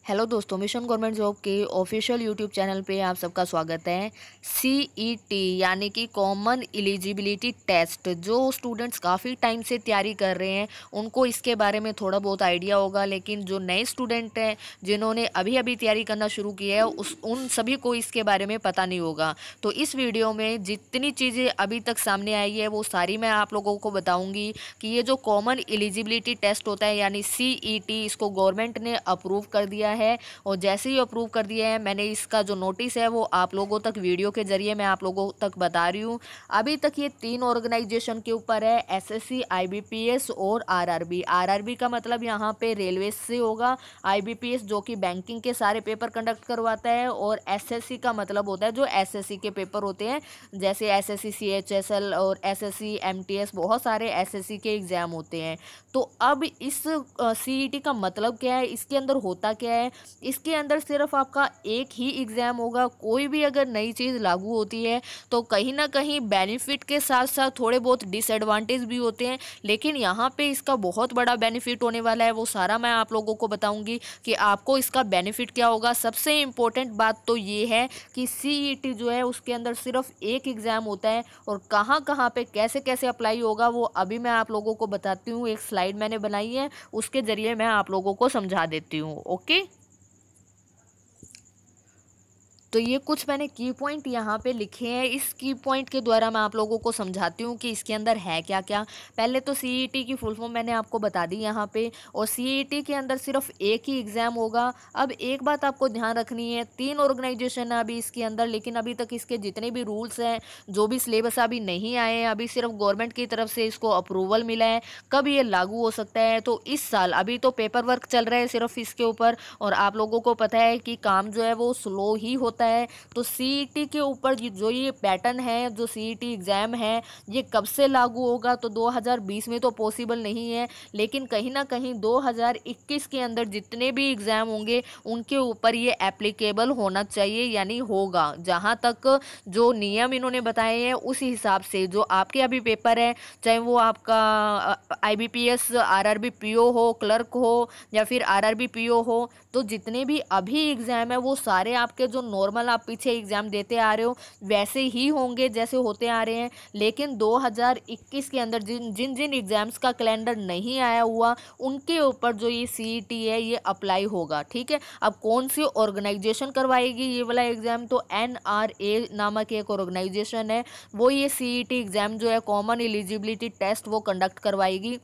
Hello दोस्तों, mission government job के official YouTube channel पे आप सबका स्वागत है। सीईटी यानी कि कॉमन एलिजिबिलिटी टेस्ट, जो स्टूडेंट्स काफ़ी टाइम से तैयारी कर रहे हैं उनको इसके बारे में थोड़ा बहुत आइडिया होगा, लेकिन जो नए स्टूडेंट हैं जिन्होंने अभी अभी तैयारी करना शुरू किया है उन सभी को इसके बारे में पता नहीं होगा। तो इस वीडियो में जितनी चीज़ें अभी तक सामने आई है वो सारी मैं आप लोगों को बताऊँगी कि ये जो कॉमन एलिजिबिलिटी टेस्ट होता है यानी सीईटी, इसको गवर्नमेंट ने अप्रूव कर दिया है। और जैसे ही अप्रूव कर दिया है, मैंने इसका जो नोटिस है वो आप लोगों तक वीडियो के जरिए मैं आप लोगों तक बता रही हूँ। अभी तक ये 3 ऑर्गेनाइजेशन के ऊपर है, एसएससी, आईबीपीएस और आरआरबी। आरआरबी का मतलब यहाँ पे रेलवे से होगा, आईबीपीएस जो कि बैंकिंग के सारे पेपर कंडक्ट करवाता है, और एसएससी का मतलब होता है जो एसएससी के पेपर होते हैं, जैसे एसएससी सीएचएसएल और एसएससी एमटीएस, बहुत सारे एसएससी के एग्जाम होते हैं। तो अब इस सीईटी का मतलब क्या है, इसके अंदर होता क्या है? इसके अंदर सिर्फ आपका एक ही एग्ज़ाम होगा। कोई भी अगर नई चीज़ लागू होती है तो कहीं ना कहीं बेनिफिट के साथ साथ थोड़े बहुत डिसएडवांटेज भी होते हैं, लेकिन यहाँ पे इसका बहुत बड़ा बेनिफिट होने वाला है। वो सारा मैं आप लोगों को बताऊंगी कि आपको इसका बेनिफिट क्या होगा। सबसे इम्पोर्टेंट बात तो ये है कि सीईटी जो है उसके अंदर सिर्फ एक एग्ज़ाम होता है, और कहाँ कहाँ पे कैसे कैसे अप्लाई होगा वो अभी मैं आप लोगों को बताती हूँ। एक स्लाइड मैंने बनाई है, उसके ज़रिए मैं आप लोगों को समझा देती हूँ। ओके, तो ये कुछ मैंने की पॉइंट यहाँ पे लिखे हैं। इस की पॉइंट के द्वारा मैं आप लोगों को समझाती हूँ कि इसके अंदर है क्या क्या। पहले तो सीईटी की फुल फॉर्म मैंने आपको बता दी यहाँ पे, और सीईटी के अंदर सिर्फ एक ही एग्ज़ाम होगा। अब एक बात आपको ध्यान रखनी है, 3 ऑर्गेनाइजेशन है अभी इसके अंदर, लेकिन अभी तक इसके जितने भी रूल्स हैं, जो भी सिलेबस अभी नहीं आए हैं, अभी सिर्फ गवर्नमेंट की तरफ से इसको अप्रूवल मिला है। कब ये लागू हो सकता है? तो इस साल। अभी तो पेपर वर्क चल रहा है सिर्फ इसके ऊपर, और आप लोगों को पता है कि काम जो है वो स्लो ही होता है। तो सीईटी के ऊपर जो ये पैटर्न है, जो सीईटी एग्ज़ाम है, ये कब से लागू होगा? तो 2020 में तो पॉसिबल नहीं है, लेकिन कहीं ना कहीं 2021 के अंदर जितने भी एग्ज़ाम होंगे उनके ऊपर ये एप्लीकेबल होना चाहिए, यानी होगा। जहाँ तक जो नियम इन्होंने बताए हैं उस हिसाब से जो आपके अभी पेपर है, चाहे वो आपका आईबीपीएस, आरआरबी पीओ हो, क्लर्क हो, या फिर आरआरबी पीओ हो, तो जितने भी अभी एग्ज़ाम है वो सारे आपके जो नॉर्मल आप पीछे एग्ज़ाम देते आ रहे हो वैसे ही होंगे जैसे होते आ रहे हैं। लेकिन 2021 के अंदर जिन जिन जिन एग्ज़ाम्स का कैलेंडर नहीं आया हुआ उनके ऊपर जो ये सीईटी है ये अप्लाई होगा। ठीक है, अब कौन सी ऑर्गेनाइजेशन करवाएगी ये वाला एग्ज़ाम? तो एनआरए नामक एक ऑर्गेनाइजेशन है, वो ये सीईटी एग्ज़ाम जो है कॉमन एलिजिबिलिटी टेस्ट वो कंडक्ट करवाएगी।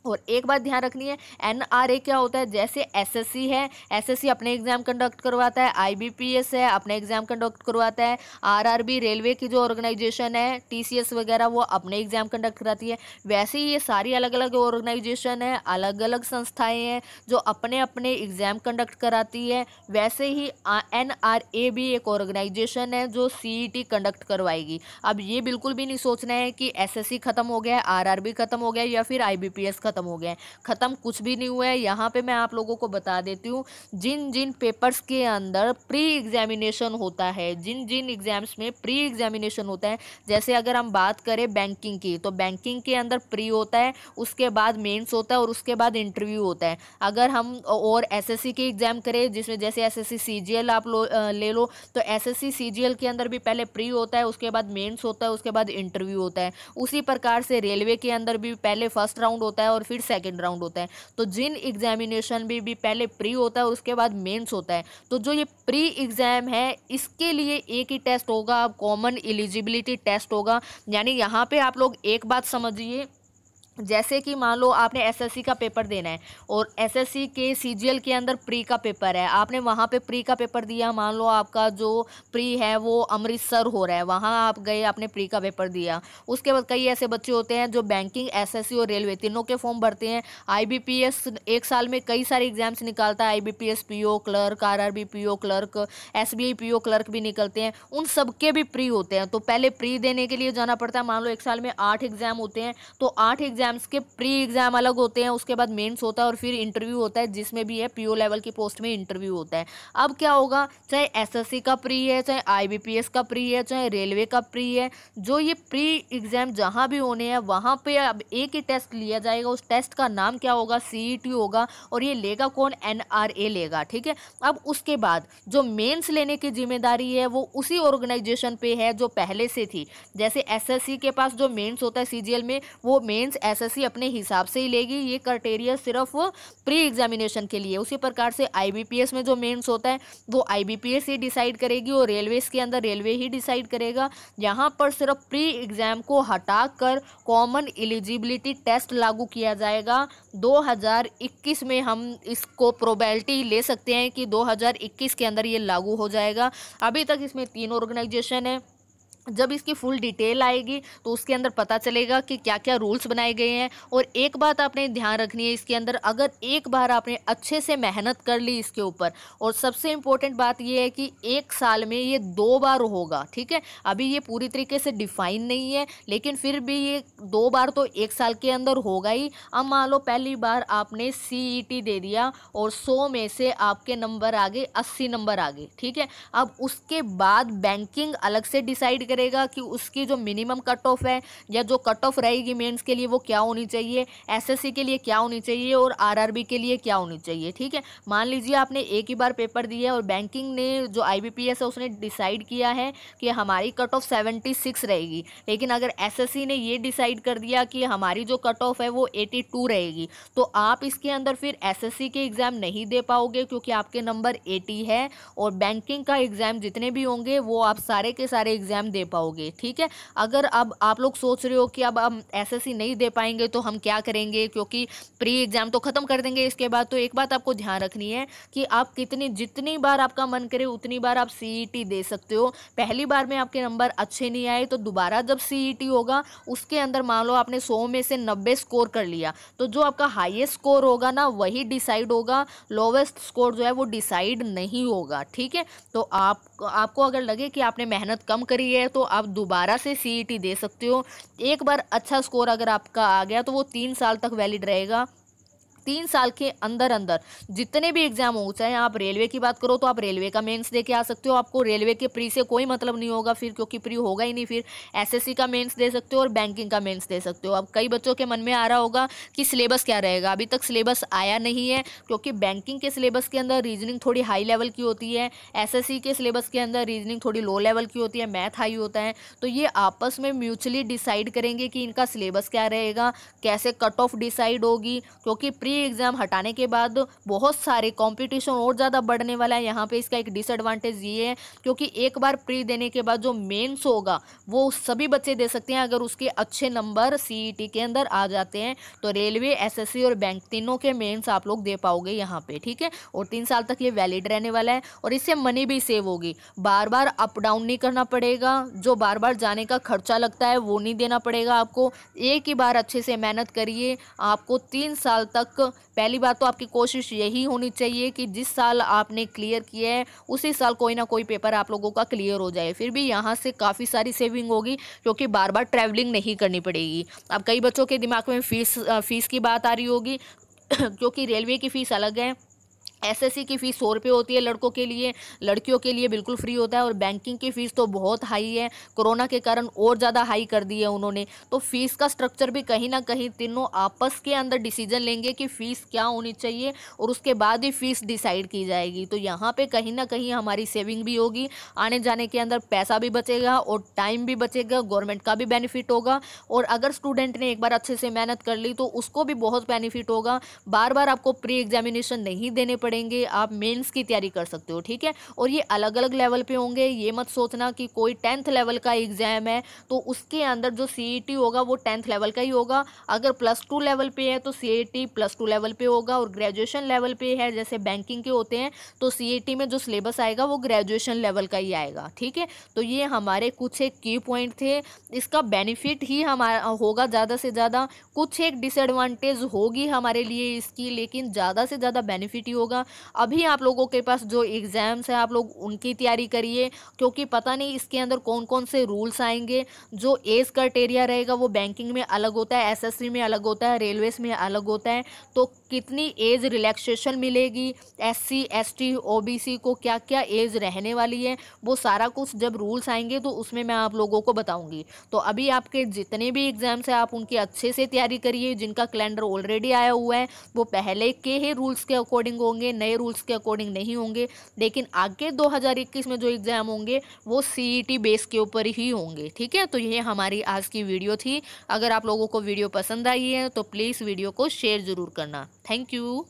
और एक बात ध्यान रखनी है, एनआरए क्या होता है? जैसे एसएससी है, एसएससी अपने एग्जाम कंडक्ट करवाता है, आईबीपीएस है अपने एग्जाम कंडक्ट करवाता है, आरआरबी रेलवे की जो ऑर्गेनाइजेशन है, टीसीएस वगैरह, वो अपने एग्जाम कंडक्ट कराती है। वैसे ही ये सारी अलग अलग ऑर्गेनाइजेशन है, अलग अलग संस्थाएं हैं जो अपने अपने एग्जाम कंडक्ट कराती है। वैसे ही एनआरए भी एक ऑर्गेनाइजेशन है जो सीईटी कंडक्ट करवाएगी। अब ये बिल्कुल भी नहीं सोचना है कि एसएससी खत्म हो गया, आरआरबी खत्म हो गया, या फिर आईबीपीएस खत्म हो गया है। खत्म कुछ भी नहीं हुआ है। यहाँ पे मैं आप लोगों को बता देती हूँ, जिन जिन पेपर्स के अंदर प्री एग्जामिनेशन होता है, जिन जिन एग्जाम्स में प्री एग्जामिनेशन होता है, जैसे अगर हम बात करें बैंकिंग की, तो बैंकिंग के अंदर प्री होता है, उसके बाद मेंस होता है, और उसके बाद इंटरव्यू होता है। अगर हम और एसएससी के एग्जाम करें, जिसमें जैसे एसएससी सीजीएल आप ले लो, तो एसएससी सीजीएल के अंदर भी पहले प्री होता है, उसके बाद मेंस होता है, उसके बाद इंटरव्यू होता है। उसी प्रकार से रेलवे के अंदर भी पहले फर्स्ट राउंड होता है और फिर सेकंड राउंड होता है। तो जिन एग्जामिनेशन में भी पहले प्री होता है और उसके बाद मेंस होता है, तो जो ये प्री एग्जाम है इसके लिए एक ही टेस्ट होगा, कॉमन एलिजिबिलिटी टेस्ट होगा। यानी यहाँ पे आप लोग एक बात समझिए, जैसे कि मान लो आपने एसएससी का पेपर देना है, और एसएससी के सीजीएल के अंदर प्री का पेपर है, आपने वहाँ पे प्री का पेपर दिया। मान लो आपका जो प्री है वो अमृतसर हो रहा है, वहाँ आप गए, आपने प्री का पेपर दिया। उसके बाद कई ऐसे बच्चे होते हैं जो बैंकिंग, एसएससी और रेलवे तीनों के फॉर्म भरते हैं। आईबीपीएस एक साल में कई सारे एग्जाम्स निकालता है, IBPS PO clerk, RRB PO clerk, SBI PO clerk भी निकलते हैं। उन सबके भी प्री होते हैं, तो पहले प्री देने के लिए जाना पड़ता है। मान लो एक साल में 8 एग्जाम होते हैं, तो 8 एग्जाम एग्जाम्स के प्री एग्जाम अलग होते हैं, उसके बाद मेंस होता है और फिर इंटरव्यू होता है, जिसमें भी है पीओ लेवल की पोस्ट में इंटरव्यू होता है। अब क्या होगा, चाहे एसएससी का प्री है, चाहे आईबीपीएस का प्री है, चाहे रेलवे का प्री है, जो ये प्री एग्जाम जहाँ भी होने हैं वहाँ पे अब एक ही टेस्ट लिया जाएगा। उस टेस्ट का नाम क्या होगा, सीईटी होगा, और ये लेगा कौन, एनआरए लेगा, ठीक है। अब उसके बाद जो मेंस लेने की जिम्मेदारी है वो उसी ऑर्गेनाइजेशन पे है जो पहले से थी। जैसे एसएससी के पास जो मेंस होता है सीजीएल में, वो मेंस एसएससी अपने हिसाब से ही लेगी, ये क्राइटेरिया सिर्फ प्री एग्जामिनेशन के लिए। उसी प्रकार से आईबीपीएस में जो मेंस होता है वो आईबीपीएस ही डिसाइड करेगी, और रेलवेज के अंदर रेलवे ही डिसाइड करेगा। यहाँ पर सिर्फ प्री एग्जाम को हटाकर कॉमन एलिजिबिलिटी टेस्ट लागू किया जाएगा। 2021 में हम इसको प्रोबेबिलिटी ले सकते हैं कि 2021 के अंदर ये लागू हो जाएगा। अभी तक इसमें 3 ऑर्गेनाइजेशन है। जब इसकी फुल डिटेल आएगी तो उसके अंदर पता चलेगा कि क्या क्या रूल्स बनाए गए हैं। और एक बात आपने ध्यान रखनी है इसके अंदर, अगर एक बार आपने अच्छे से मेहनत कर ली इसके ऊपर, और सबसे इम्पोर्टेंट बात ये है कि 1 साल में ये 2 बार होगा, ठीक है। अभी ये पूरी तरीके से डिफाइन नहीं है, लेकिन फिर भी ये 2 बार तो 1 साल के अंदर होगा ही। अब मान लो पहली बार आपने सीईटी दे दिया और 100 में से आपके नंबर आ गए 80 नंबर आ गए, ठीक है। अब उसके बाद बैंकिंग अलग से डिसाइड करेगा कि उसकी जो मिनिमम कट ऑफ है या जो कट ऑफ रहेगी मेंस के लिए वो क्या होनी चाहिए, एसएससी के लिए क्या होनी चाहिए, और आरआरबी के लिए क्या होनी चाहिए, ठीक है। मान लीजिए आपने एक ही बार पेपर दिया और बैंकिंग ने जो आईबीपीएस है उसने डिसाइड किया है कि हमारी कट ऑफ 76 रहेगी, लेकिन अगर एसएससी ने ये डिसाइड कर दिया कि हमारी जो कट ऑफ है वो 82 रहेगी, तो आप इसके अंदर फिर एसएससी के एग्ज़ाम नहीं दे पाओगे क्योंकि आपके नंबर 80 है। और बैंकिंग का एग्ज़ाम जितने भी होंगे वो आप सारे के सारे एग्ज़ाम दे पाओगे, ठीक है। अगर अब आप लोग सोच रहे हो कि अब हम एसएससी नहीं दे पाएंगे तो हम क्या करेंगे, क्योंकि प्री एग्जाम तो खत्म कर देंगे इसके बाद, तो एक बात आपको ध्यान रखनी है कि आप जितनी बार आपका मन करे उतनी बार आप सीईटी दे सकते हो। पहली बार में आपके नंबर अच्छे नहीं आए तो दोबारा जब सीईटी होगा उसके अंदर मान लो आपने 100 में से 90 स्कोर कर लिया, तो जो आपका हाईएस्ट स्कोर होगा ना वही डिसाइड होगा, लोवेस्ट स्कोर जो है वो डिसाइड नहीं होगा, ठीक है। तो आपको अगर लगे कि आपने मेहनत कम करी है तो आप दोबारा से सीईटी दे सकते हो। एक बार अच्छा स्कोर अगर आपका आ गया तो वो 3 साल तक वैलिड रहेगा। 3 साल के अंदर अंदर जितने भी एग्जाम हो, चाहे आप रेलवे की बात करो तो आप रेलवे का मेंस दे के आ सकते हो, आपको रेलवे के प्री से कोई मतलब नहीं होगा फिर, क्योंकि प्री होगा ही नहीं। फिर एसएससी का मेंस दे सकते हो और बैंकिंग का मेंस दे सकते हो। अब कई बच्चों के मन में आ रहा होगा कि सिलेबस क्या रहेगा, अभी तक सिलेबस आया नहीं है, क्योंकि बैंकिंग के सिलेबस के अंदर रीजनिंग थोड़ी हाई लेवल की होती है, एसएससी के सिलेबस के अंदर रीजनिंग थोड़ी लो लेवल की होती है, मैथ हाई होता है। तो ये आपस में म्यूचुअली डिसाइड करेंगे कि इनका सिलेबस क्या रहेगा, कैसे कट ऑफ डिसाइड होगी, क्योंकि प्री एग्जाम हटाने के बाद बहुत सारे कंपटीशन और ज़्यादा बढ़ने वाला है। यहाँ पे इसका एक डिसएडवांटेज ये है क्योंकि एक बार प्री देने के बाद जो मेंस होगा वो सभी बच्चे दे सकते हैं अगर उसके अच्छे नंबर सीईटी के अंदर आ जाते हैं। तो रेलवे, एसएससी और बैंक तीनों के मेंस आप लोग दे पाओगे यहाँ पे, ठीक है। और 3 साल तक ये वैलिड रहने वाला है और इससे मनी भी सेव होगी, बार बार अप डाउन नहीं करना पड़ेगा, जो बार बार जाने का खर्चा लगता है वो नहीं देना पड़ेगा आपको। एक ही बार अच्छे से मेहनत करिए, आपको 3 साल तक, पहली बात तो आपकी कोशिश यही होनी चाहिए कि जिस साल आपने क्लियर किया है उसी साल कोई ना कोई पेपर आप लोगों का क्लियर हो जाए। फिर भी यहाँ से काफ़ी सारी सेविंग होगी क्योंकि बार बार ट्रैवलिंग नहीं करनी पड़ेगी। अब कई बच्चों के दिमाग में फीस की बात आ रही होगी क्योंकि रेलवे की फ़ीस अलग है, एसएससी की फ़ीस 100 रुपये होती है लड़कों के लिए, लड़कियों के लिए बिल्कुल फ्री होता है। और बैंकिंग की फ़ीस तो बहुत हाई है, कोरोना के कारण और ज़्यादा हाई कर दी है उन्होंने। तो फ़ीस का स्ट्रक्चर भी कहीं ना कहीं तीनों आपस के अंदर डिसीजन लेंगे कि फ़ीस क्या होनी चाहिए और उसके बाद ही फ़ीस डिसाइड की जाएगी। तो यहाँ पे कहीं ना कहीं हमारी सेविंग भी होगी, आने जाने के अंदर पैसा भी बचेगा और टाइम भी बचेगा, गवर्नमेंट का भी बेनिफिट होगा। और अगर स्टूडेंट ने एक बार अच्छे से मेहनत कर ली तो उसको भी बहुत बेनिफिट होगा, बार बार आपको प्री एग्जामिनेशन नहीं देने पड़ेंगे, आप मेंस की तैयारी कर सकते हो, ठीक है। और ये अलग अलग लेवल पे होंगे, ये मत सोचना कि कोई 10th लेवल का एग्जाम है तो उसके अंदर जो सीईटी होगा वो 10th लेवल का ही होगा। अगर +2 लेवल पे है तो सीईटी +2 लेवल पे होगा, और ग्रेजुएशन लेवल पे है जैसे बैंकिंग के होते हैं तो सीईटी में जो सिलेबस आएगा वो ग्रेजुएशन लेवल का ही आएगा, ठीक है। तो ये हमारे कुछ एक की पॉइंट थे, इसका बेनिफिट ही हमारा होगा ज़्यादा से ज़्यादा, कुछ एक डिसएडवांटेज होगी हमारे लिए इसकी, लेकिन ज़्यादा से ज़्यादा बेनिफिट ही होगा दूंगा। अभी आप लोगों के पास जो एग्ज़ाम्स है आप लोग उनकी तैयारी करिए, क्योंकि पता नहीं इसके अंदर कौन कौन से रूल्स आएंगे। जो एज क्राइटेरिया रहेगा वो बैंकिंग में अलग होता है, एसएससी में अलग होता है, रेलवेज में अलग होता है। तो कितनी एज रिलैक्सेशन मिलेगी, एससी एसटी ओबीसी को क्या क्या एज रहने वाली है, वो सारा कुछ जब रूल्स आएंगे तो उसमें मैं आप लोगों को बताऊंगी। तो अभी आपके जितने भी एग्जाम्स हैं आप उनकी अच्छे से तैयारी करिए। जिनका कैलेंडर ऑलरेडी आया हुआ है वो पहले के ही रूल्स के अकॉर्डिंग होंगे, नए रूल्स के अकॉर्डिंग नहीं होंगे। लेकिन आगे 2021 में जो एग्ज़ाम होंगे वो सीईटी बेस के ऊपर ही होंगे। ठीक है, तो ये हमारी आज की वीडियो थी। अगर आप लोगों को वीडियो पसंद आई है तो प्लीज़ वीडियो को शेयर ज़रूर करना। Thank you.